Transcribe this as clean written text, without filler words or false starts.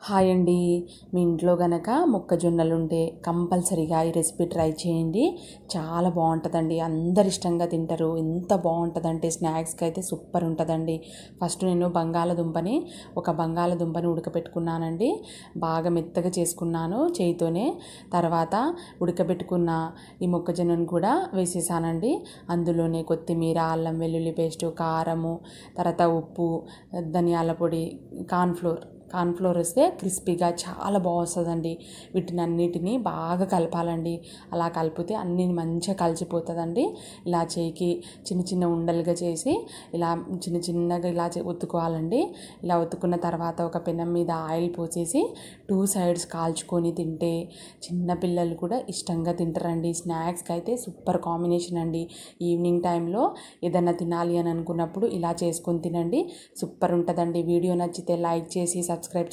Hi అండి. మీ ఇంట్లో గనక మొక్కజొన్నలు ఉంటే కంపల్సరీగా ఈ రెసిపీ ట్రై చేయండి. చాలా బాగుంటుందండి. అందరు ఇష్టంగా తింటారు. ఎంత బాగుంటుందంటే స్నాక్స్కి అయితే సూపర్ ఉంటుందండి. ఫస్ట్ నేను ఒక బంగాళదుంపని ఉడకపెట్టుకున్నానండి. బాగా మెత్తగా చేసుకున్నాను చేయితోనే. తర్వాత ఉడకబెట్టుకున్న ఈ మొక్కజొన్నను కూడా వేసేసానండి. అందులోనే కొత్తిమీర, అల్లం వెల్లుల్లి పేస్టు, కారము, తర్వాత ఉప్పు, ధనియాల పొడి, కార్న్ఫ్లోర్ వేస్తే క్రిస్పీగా చాలా వస్తుందండి. వీటిని అన్నిటినీ బాగా కలపాలండి. అలా కలిపితే అన్నీ మంచిగా కలిసిపోతుందండి. ఇలా చేయికి చిన్న చిన్న ఉండలుగా చేసి ఇలా చిన్నగా ఇలా ఒత్తుకోవాలండి. ఇలా ఒత్తుకున్న తర్వాత ఒక పెనం మీద ఆయిల్ పోసేసి 2 సైడ్స్ కాల్చుకొని తింటే చిన్నపిల్లలు కూడా ఇష్టంగా తింటారండి. స్నాక్స్కి అయితే సూపర్ కాంబినేషన్ అండి. ఈవినింగ్ టైంలో ఏదైనా తినాలి అని అనుకున్నప్పుడు ఇలా చేసుకొని తినండి. సూపర్ ఉంటుందండి. వీడియో నచ్చితే లైక్ చేసి సబ్స్క్రైబ్